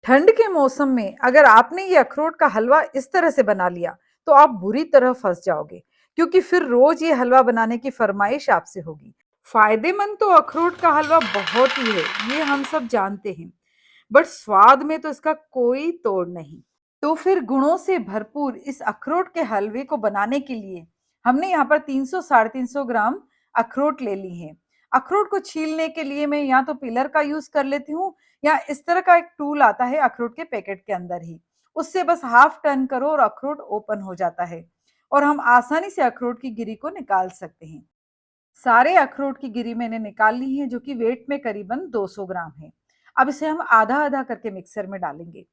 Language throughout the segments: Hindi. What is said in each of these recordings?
ठंड के मौसम में अगर आपने ये अखरोट का हलवा इस तरह से बना लिया तो आप बुरी तरह फंस जाओगे, क्योंकि फिर रोज ये हलवा बनाने की फरमाइश आपसे होगी। फायदेमंद तो अखरोट का हलवा बहुत ही है, ये हम सब जानते हैं, बट स्वाद में तो इसका कोई तोड़ नहीं। तो फिर गुणों से भरपूर इस अखरोट के हलवे को बनाने के लिए हमने यहाँ पर 300 साढ़े 300 ग्राम अखरोट ले ली है। अखरोट को छीलने के लिए मैं या तो पिलर का यूज कर लेती हूँ, या इस तरह का एक टूल आता है अखरोट के पैकेट के अंदर ही, उससे बस हाफ टर्न करो और अखरोट ओपन हो जाता है और हम आसानी से अखरोट की गिरी को निकाल सकते हैं। सारे अखरोट की गिरी मैंने निकाल ली है, जो कि वेट में करीबन 200 ग्राम है। अब इसे हम आधा आधा करके मिक्सर में डालेंगे।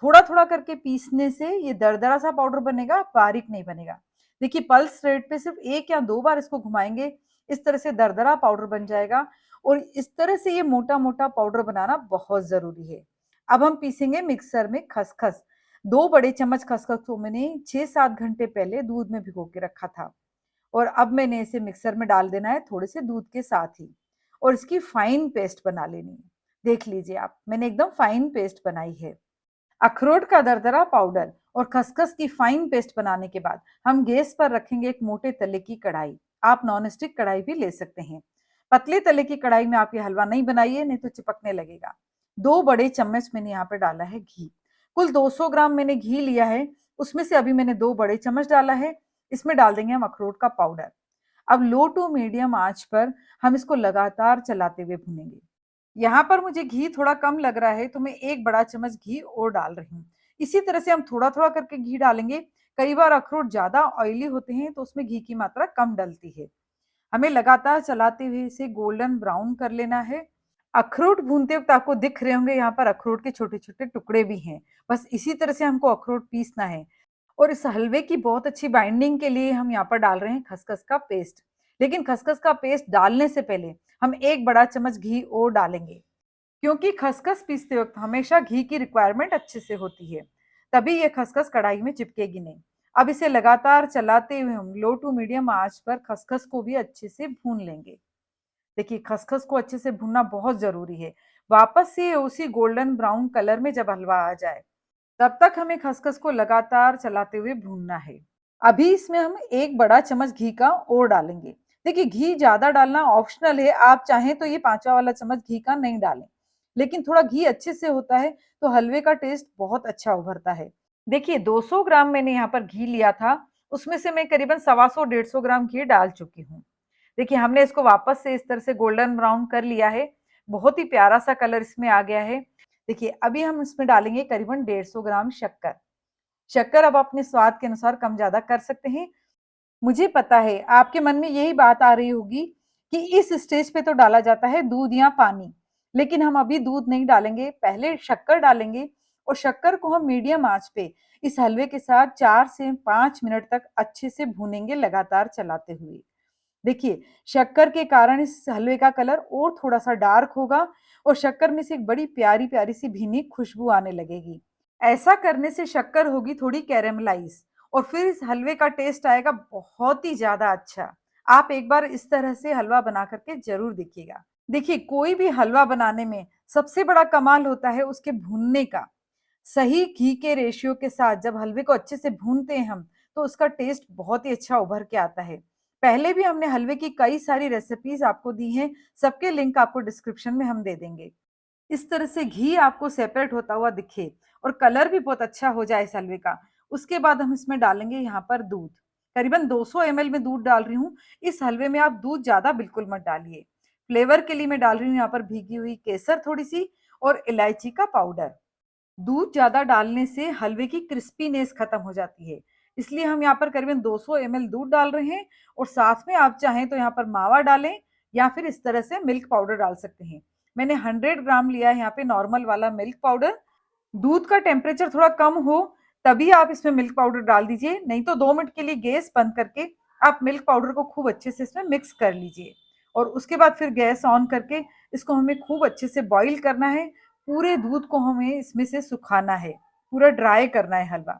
थोड़ा थोड़ा करके पीसने से ये दरदरा सा पाउडर बनेगा, बारीक नहीं बनेगा। देखिए, पल्स रेट पे सिर्फ 1 या 2 बार इसको घुमाएंगे, इस तरह से दरदरा पाउडर बन जाएगा। और इस तरह से ये मोटा मोटा पाउडर बनाना बहुत जरूरी है। अब हम पीसेंगे मिक्सर में खसखस। 2 बड़े चम्मच खसखस को मैंने 6-7 घंटे पहले दूध में भिगो के रखा था, और अब मैंने इसे मिक्सर में डाल देना है थोड़े से दूध के साथ ही, और इसकी फाइन पेस्ट बना लेनी है। देख लीजिए आप, मैंने एकदम फाइन पेस्ट बनाई है। अखरोट का दरदरा पाउडर और खसखस की फाइन पेस्ट बनाने के बाद हम गैस पर रखेंगे एक मोटे तले की कढ़ाई। आप नॉन स्टिक कढ़ाई भी ले सकते हैं। पतले तले की कढ़ाई में आप ये हलवा नहीं बनाइए, नहीं तो चिपकने लगेगा। 2 बड़े चम्मच मैंने यहाँ पर डाला है घी। कुल 200 ग्राम मैंने घी लिया है, उसमें से अभी मैंने 2 बड़े चम्मच डाला है। इसमें डाल देंगे हम अखरोट का पाउडर। अब लो टू मीडियम आंच पर हम इसको लगातार चलाते हुए भूनेंगे। यहाँ पर मुझे घी थोड़ा कम लग रहा है, तो मैं 1 बड़ा चम्मच घी और डाल रही हूँ। इसी तरह से हम थोड़ा थोड़ा करके घी डालेंगे। कई बार अखरोट ज्यादा ऑयली होते हैं तो उसमें घी की मात्रा कम डलती है। हमें लगातार चलाते हुए इसे गोल्डन ब्राउन कर लेना है। अखरोट भूनते वक्त आपको दिख रहे होंगे, यहाँ पर अखरोट के छोटे छोटे टुकड़े भी हैं। बस इसी तरह से हमको अखरोट पीसना है। और इस हलवे की बहुत अच्छी बाइंडिंग के लिए हम यहाँ पर डाल रहे हैं खसखस का पेस्ट। लेकिन खसखस का पेस्ट डालने से पहले हम 1 बड़ा चम्मच घी और डालेंगे, क्योंकि खसखस पीसते वक्त हमेशा घी की रिक्वायरमेंट अच्छे से होती है, तभी ये खसखस कढ़ाई में चिपकेगी नहीं। अब इसे लगातार चलाते हुए हम लो टू मीडियम आंच पर खसखस को भी अच्छे से भून लेंगे। देखिए, खसखस को अच्छे से भूनना बहुत जरूरी है। वापस से उसी गोल्डन ब्राउन कलर में जब हलवा आ जाए, तब तक हमें खसखस को लगातार चलाते हुए भूनना है। अभी इसमें हम 1 बड़ा चम्मच घी का और डालेंगे। देखिए, घी ज्यादा डालना ऑप्शनल है, आप चाहें तो ये 5वां वाला चम्मच घी का नहीं डालें, लेकिन थोड़ा घी अच्छे से होता है तो हलवे का टेस्ट बहुत अच्छा उभरता है। देखिए, 200 ग्राम मैंने यहाँ पर घी लिया था, उसमें से मैं करीबन 125-150 ग्राम घी डाल चुकी हूँ। देखिए, हमने इसको वापस से इस तरह से गोल्डन ब्राउन कर लिया है। बहुत ही प्यारा सा कलर इसमें आ गया है। देखिए, अभी हम इसमें डालेंगे करीबन 150 ग्राम शक्कर। शक्कर अब अपने स्वाद के अनुसार कम ज्यादा कर सकते हैं। मुझे पता है आपके मन में यही बात आ रही होगी कि इस स्टेज पे तो डाला जाता है दूध या पानी, लेकिन हम अभी दूध नहीं डालेंगे, पहले शक्कर डालेंगे। और शक्कर को हम मीडियम आंच पे इस हलवे के साथ 4 से 5 मिनट तक अच्छे से भूनेंगे, लगातार चलाते हुए। देखिए, शक्कर के कारण इस हलवे का कलर और थोड़ा सा डार्क होगा, और शक्कर में से एक बड़ी प्यारी प्यारी सी भीनी खुशबू आने लगेगी। ऐसा करने से शक्कर होगी थोड़ी कैरेमलाइज, और फिर इस हलवे का टेस्ट आएगा बहुत ही ज्यादा अच्छा। आप एक बार इस तरह से हलवा बना करके जरूर देखिएगा। देखिए, कोई भी हलवा बनाने में सबसे बड़ा कमाल होता है उसके भूनने का। सही घी के रेशियो के साथ जब हलवे को अच्छे से भूनते हैं हम, तो उसका टेस्ट बहुत ही अच्छा उभर के आता है। पहले भी हमने हलवे की कई सारी रेसिपीज आपको दी हैं, सबके लिंक आपको डिस्क्रिप्शन में हम दे देंगे। इस तरह से घी आपको सेपरेट होता हुआ दिखे और कलर भी बहुत अच्छा हो जाए इस हलवे का, उसके बाद हम इसमें डालेंगे यहाँ पर दूध। करीबन 200 ml में दूध डाल रही हूँ। इस हलवे में आप दूध ज्यादा बिल्कुल मत डालिए। फ्लेवर के लिए मैं डाल रही हूँ यहाँ पर भीगी हुई केसर थोड़ी सी, और इलायची का पाउडर। दूध ज्यादा डालने से हलवे की क्रिस्पीनेस खत्म हो जाती है, इसलिए हम यहाँ पर करीबन 200 ml दूध डाल रहे हैं। और साथ में आप चाहें तो यहाँ पर मावा डालें, या फिर इस तरह से मिल्क पाउडर डाल सकते हैं। मैंने 100 ग्राम लिया है यहाँ पे नॉर्मल वाला मिल्क पाउडर। दूध का टेम्परेचर थोड़ा कम हो तभी आप इसमें मिल्क पाउडर डाल दीजिए, नहीं तो 2 मिनट के लिए गैस बंद करके आप मिल्क पाउडर को खूब अच्छे से इसमें मिक्स कर लीजिए। और उसके बाद फिर गैस ऑन करके इसको हमें खूब अच्छे से बॉईल करना है। पूरे दूध को हमें इसमें से सुखाना है, पूरा ड्राई करना है हलवा।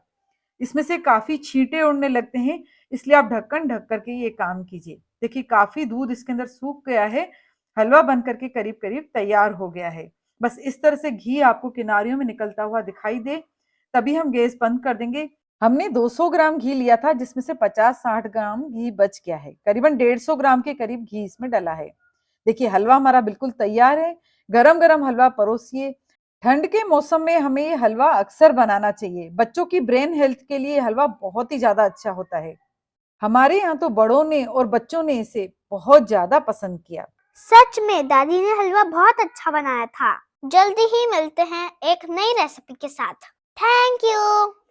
इसमें से काफी छींटे उड़ने लगते हैं, इसलिए आप ढक्कन ढक करके ये काम कीजिए। देखिए, काफी दूध इसके अंदर सूख गया है, हलवा बन करके करीब करीब तैयार हो गया है। बस इस तरह से घी आपको किनारियों में निकलता हुआ दिखाई दे, तभी हम गैस बंद कर देंगे। हमने 200 ग्राम घी लिया था, जिसमें से 50-60 ग्राम घी बच गया है। करीबन 150 ग्राम के करीब घी इसमें डला है। देखिए हलवा हमारा बिल्कुल तैयार है। गरम गरम हलवा परोसिए। ठंड के मौसम में हमें ये हलवा अक्सर बनाना चाहिए। बच्चों की ब्रेन हेल्थ के लिए हलवा बहुत ही ज्यादा अच्छा होता है। हमारे यहाँ तो बड़ों ने और बच्चों ने इसे बहुत ज्यादा पसंद किया। सच में दादी ने हलवा बहुत अच्छा बनाया था। जल्दी ही मिलते हैं एक नई रेसिपी के साथ। Thank you.